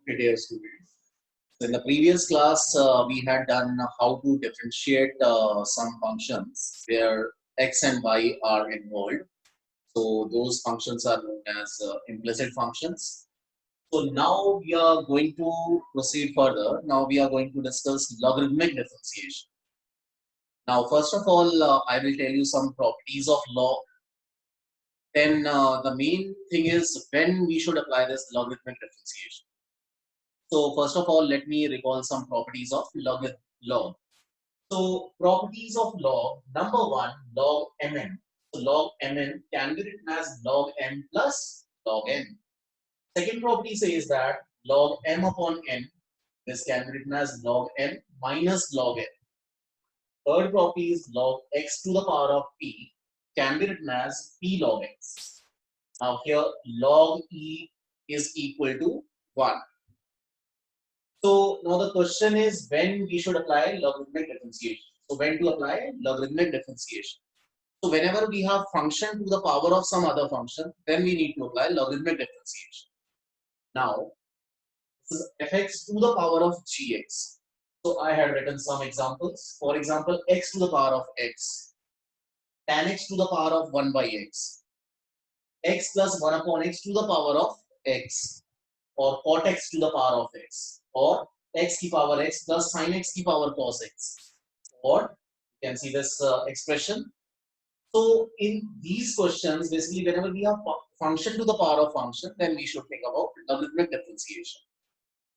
Okay, dear students. So in the previous class, we had done how to differentiate some functions where x and y are involved. So those functions are known as implicit functions. So now we are going to proceed further. Now we are going to discuss logarithmic differentiation. Now, first of all, I will tell you some properties of log. Then the main thing is when we should apply this logarithmic differentiation. So first of all, let me recall some properties of log. So properties of log, number one, log mn. So log mn can be written as log m plus log n. Second property says that log m upon n, this can be written as log m minus log n. Third property is log x to the power of p can be written as p log x. Now here log e is equal to 1. So now the question is when we should apply logarithmic differentiation. So when to apply logarithmic differentiation. So whenever we have function to the power of some other function, then we need to apply logarithmic differentiation. Now, this is fx to the power of gx. So I had written some examples. For example, x to the power of x, tan x to the power of 1 by x plus 1 upon x to the power of x, or cot x to the power of x, or x की power x plus sin x की power cos x, or you can see this expression. So in these questions, basically whenever we have function to the power of function, then we should think about logarithmic differentiation.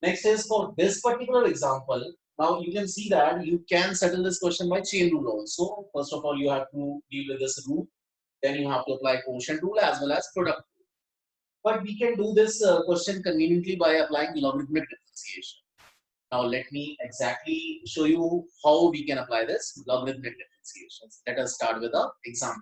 Next is for this particular example. Now you can see that you can settle this question by chain rule also. First of all, you have to deal with this rule. Then you have to apply quotient rule as well as product rule. But we can do this question conveniently by applying logarithmic differentiation. Now let me exactly show you how we can apply this logarithmic differentiation. Let us start with an example.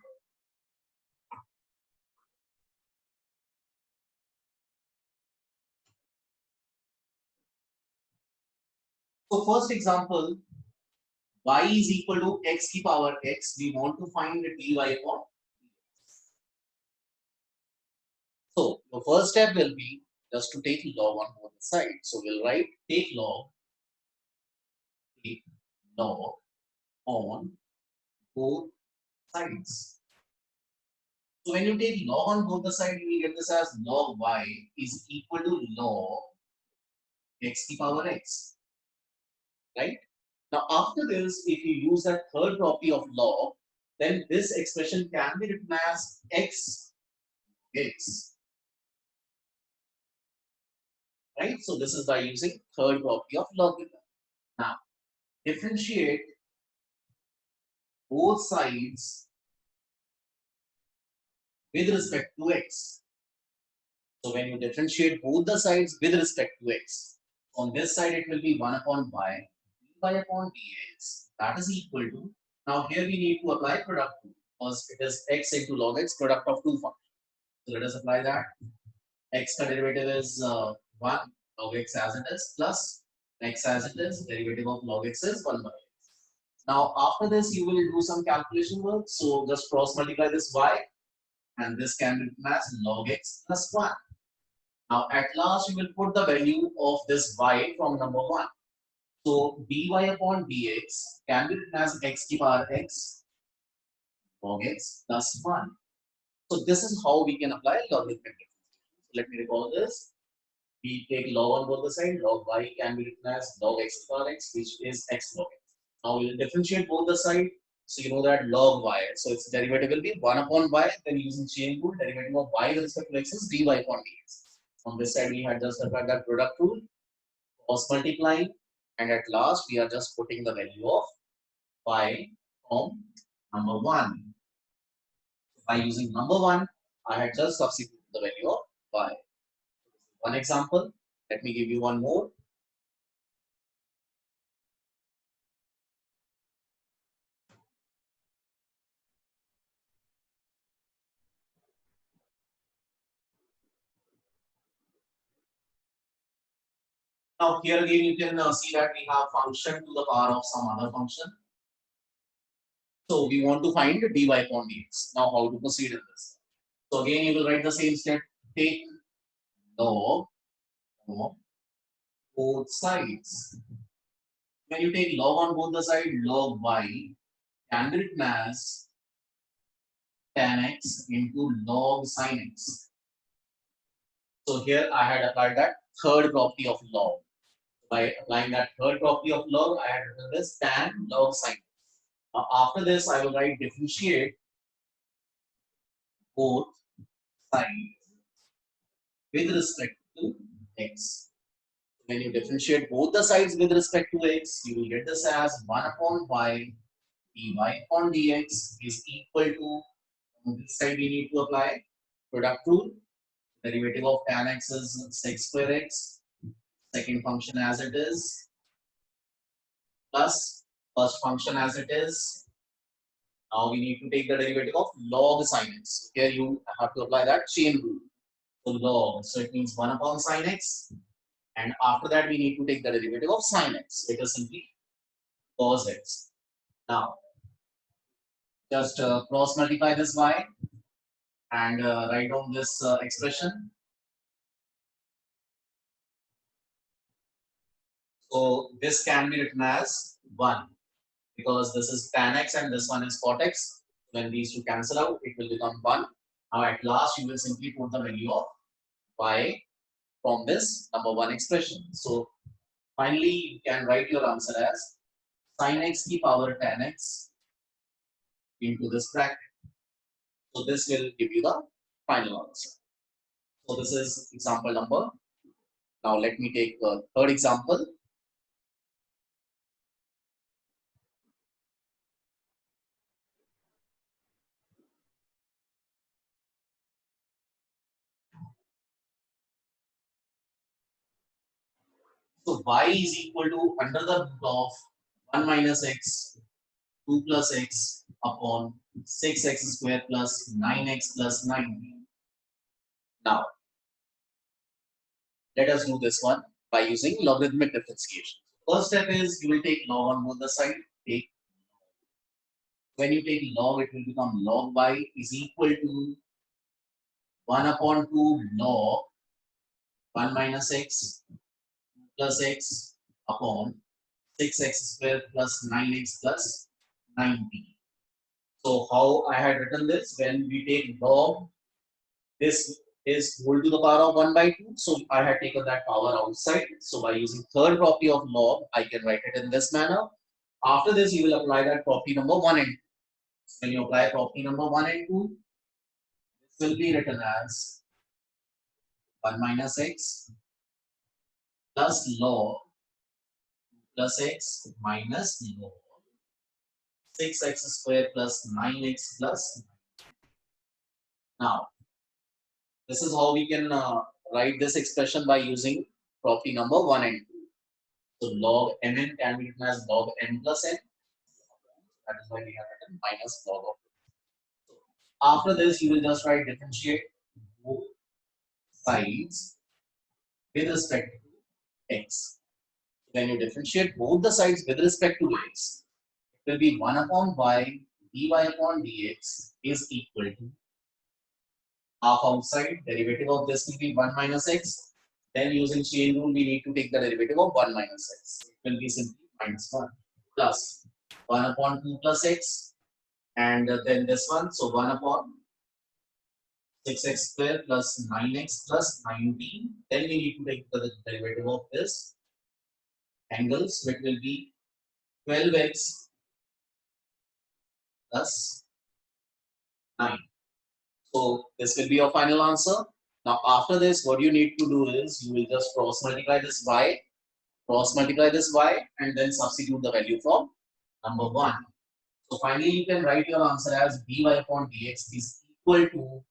So first example, y is equal to x की power x. We want to find dy upon. So the first step will be just to take log on both sides. So we'll write take log on both sides. So when you take log on both the sides, you will get this as log y is equal to log x की power x. Right? Now after this, if you use that third property of log, then this expression can be written as x. Right? So this is by using third property of logarithm. Now differentiate both sides with respect to x. So when you differentiate both the sides with respect to x, on this side it will be 1 upon y, dy upon dx, that is equal to, now here we need to apply product rule, because it is x into log x, product of two functions. So let us apply that. X ka derivative is 1, log x as it is, plus x as it is, derivative of log x is 1 by x. Now after this you will do some calculation work, so just cross multiply this y, and this can be written as log x plus 1. Now at last you will put the value of this y from number 1. So dy upon dx can be written as x to the power x log x plus 1. So this is how we can apply logarithmic differentiation. So let me recall this. We take log on both the sides. Log y can be written as log x to the power x, which is x log x. Now we will differentiate both the sides. So you know that log y. So its derivative will be 1 upon y. Then using chain rule, derivative of y with respect to x is dy upon dx. On this side, we had just applied that product rule, cross multiplying, and at last we are just putting the value of y from number 1. By using number 1, I had just substituted the value of y. One example. Let me give you one more. Now here again you can see that we have function to the power of some other function. So we want to find dy upon dx. Now how to proceed in this? So again you will write the same step. Take log both sides. When you take log on both the sides, log y can be written as tan x into log sin x. So here I had applied that third property of log. By applying that third property of log, I had written this tan log sin. Now after this, I will write differentiate both sides with respect to x. When you differentiate both the sides with respect to x, you will get this as 1 upon y dy upon dx is equal to, on this side we need to apply product rule. Derivative of tan x is sec square x. Second function as it is, plus first function as it is. Now we need to take the derivative of log sin x. Here you have to apply that chain rule. So log, so it means 1 upon sin x. And after that, we need to take the derivative of sin x. It is simply cos x. Now, just cross multiply this y and write down this expression. So this can be written as 1 because this is tan x and this one is cot x. When these two cancel out, it will become 1. Now at last, you will simply put the value of y from this number 1 expression. So finally, you can write your answer as sin x की power tan x into this bracket. So this will give you the final answer. So this is example number. Now let me take the third example. So y is equal to under the root of 1 minus x, 2 plus x upon 6x square plus 9x plus 9. Now let us do this one by using logarithmic differentiation. First step is you will take log on both the side. Take, when you take log, it will become log y is equal to 1 upon 2 log 1 minus x plus x upon 6x square plus 9x plus 9b. So how I had written this, when we take log, this is whole to the power of 1 by 2. So I had taken that power outside. So by using third property of log, I can write it in this manner. After this, you will apply that property number 1 and 2. So when you apply property number 1 and 2, this will be written as 1 minus x plus log plus x minus log 6x square plus 9x plus 9. Now, this is how we can write this expression by using property number 1 and 2. So log mn can be written as log n plus n. That is why we have written minus log of. So after this, you will just write differentiate both sides with respect to x. When you differentiate both the sides with respect to x, it will be 1 upon y dy upon dx is equal to half outside. Derivative of this will be 1 minus x. Then using chain rule, we need to take the derivative of 1 minus x. It will be simply minus 1 plus 1 upon 2 plus x. And then this one, so 1 upon 6x square plus 9x plus 19. Then we need to take the derivative of this angle, so it will be 12x plus 9. So this will be your final answer. Now after this, what you need to do is you will just cross multiply this y, and then substitute the value from number 1. So finally you can write your answer as dy upon dx is equal to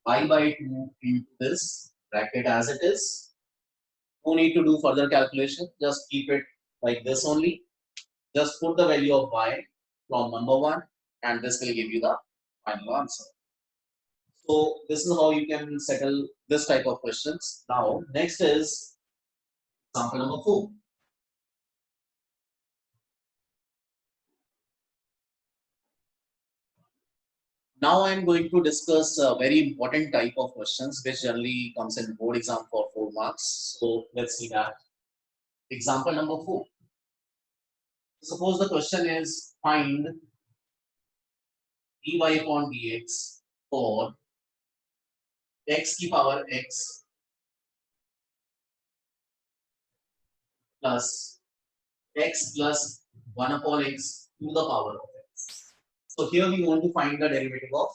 y by 2 into this bracket as it is. No need to do further calculation, just keep it like this only. Just put the value of y from number 1 and this will give you the final answer. So this is how you can settle this type of questions. Now next is example number 4. Now I am going to discuss a very important type of questions which generally comes in board exam for 4 marks. So let's see that. Example number 4. Suppose the question is find dy upon dx for x की power x plus x plus 1 upon x to the power of x. So here we want to find the derivative of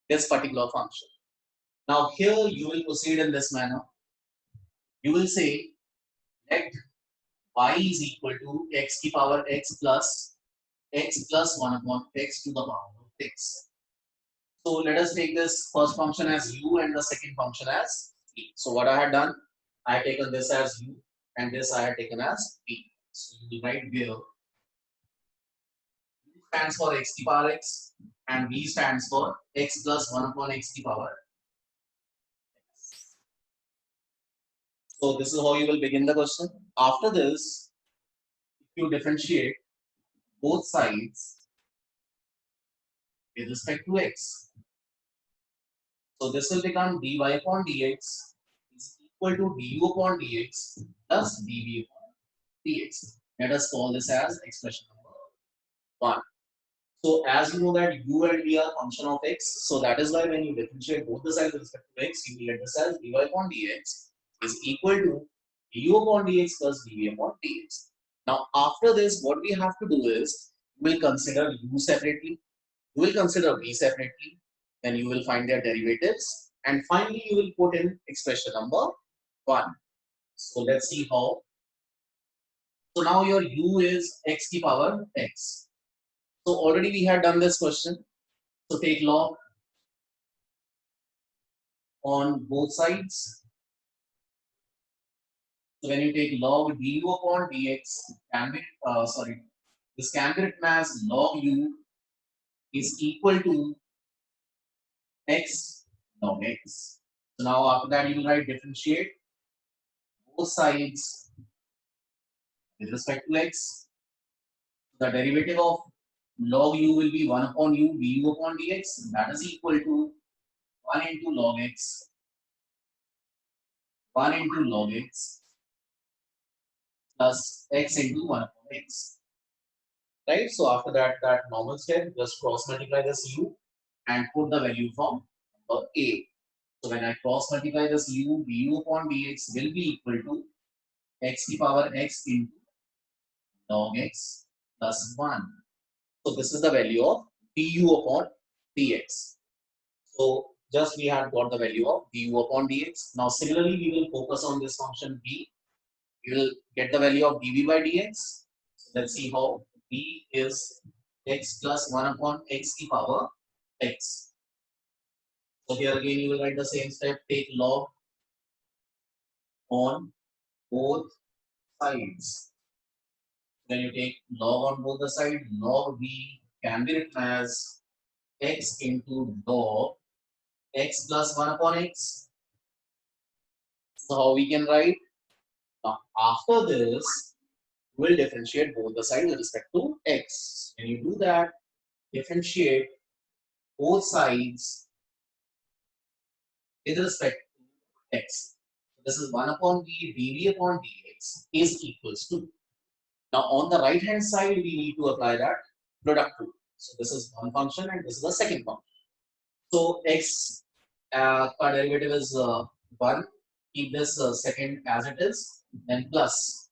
this particular function. Now here you will proceed in this manner. You will say let y is equal to x की power x plus 1 upon x to the power of x. So let us take this first function as u and the second function as v. So what I had done, I had taken this as u and this I had taken as v. So you will write here u stands for x to the power x and v stands for x plus 1 upon x to the power x. So this is how you will begin the question. After this, if you differentiate both sides with respect to x, so this will become dy upon dx is equal to du upon dx plus dv upon dx. Let us call this as expression number 1. So as you know that u and v are function of x, so that is why when you differentiate both the sides with respect to x, you will get this as dy upon dx is equal to du upon dx plus dv upon dx. Now after this, what we have to do is we will consider u separately, you will consider v separately, then you will find their derivatives, and finally you will put in expression number 1. So let's see how. So now your u is x to the power x. So already we had done this question. So take log on both sides. So when you take log du upon dx, can be this can be written as log u is equal to x log x. So now after that you will write differentiate both sides with respect to x. The derivative of log u will be 1 upon u du upon dx, that is equal to 1 into log x 1 into log x plus x into 1 upon x. Right? So after that, that normal step, just cross multiply this u and put the value from number a. So when I cross multiply this u, du upon dx will be equal to x to the power x into log x plus 1. So this is the value of du upon dx. So just we have got the value of du upon dx. Now similarly, we will focus on this function b. We will get the value of dv by dx. So let's see how. B is x plus 1 upon x to the power x. So here again you will write the same step. Take log on both sides. When you take log on both the sides, log b can be written as x into log x plus 1 upon x. So how we can write? Now after this, we will differentiate both the sides with respect to x. When you do that, differentiate both sides with respect to x. So this is 1 upon v dv upon dx is equals to. Now on the right hand side, we need to apply that product rule. So this is one function and this is the second function. So x derivative is 1. Keep this second as it is, then plus.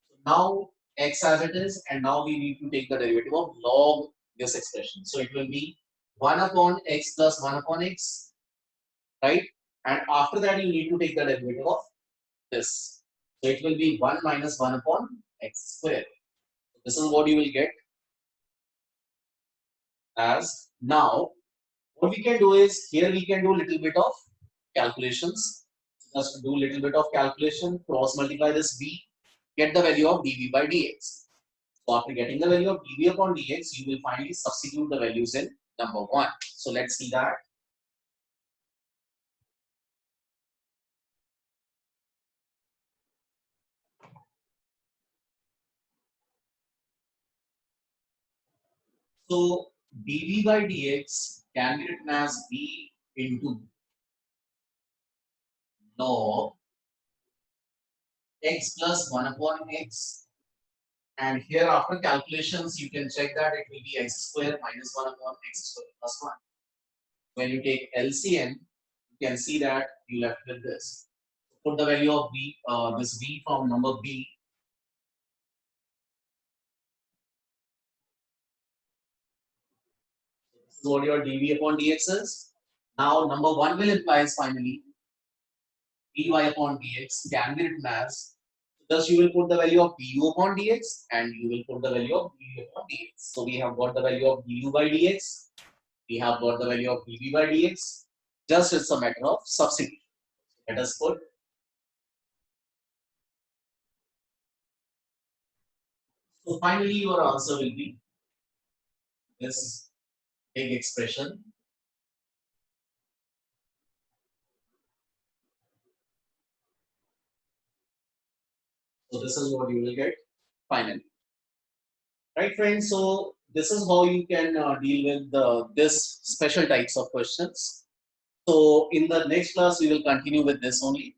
So now x as it is, and now we need to take the derivative of log this expression. So it will be 1 upon x plus 1 upon x, right? And after that, you need to take the derivative of this. So it will be 1 minus 1 upon x square. This is what you will get as. Now what we can do is here we can do a little bit of calculations. Just do a little bit of calculation, cross multiply this v, get the value of dv by dx. So after getting the value of dv upon dx, you will finally substitute the values in number 1. So let's see that. So dv by dx can be written as v into log x plus 1 upon x. And here after calculations, you can check that it will be x square minus 1 upon x square plus 1. When you take LCM, you can see that you left with this. Put the value of b, this b from number b. This is what your dv upon dx is. Now number 1 will implies finally dy upon dx can be written as, thus you will put the value of du upon dx and you will put the value of dv upon dx. So we have got the value of du by dx, we have got the value of dv by dx, just it's a matter of substitution. Let us put. So finally your answer will be this big expression. So this is what you will get finally. Right, friends? So this is how you can deal with this special types of questions. So in the next class, we will continue with this only.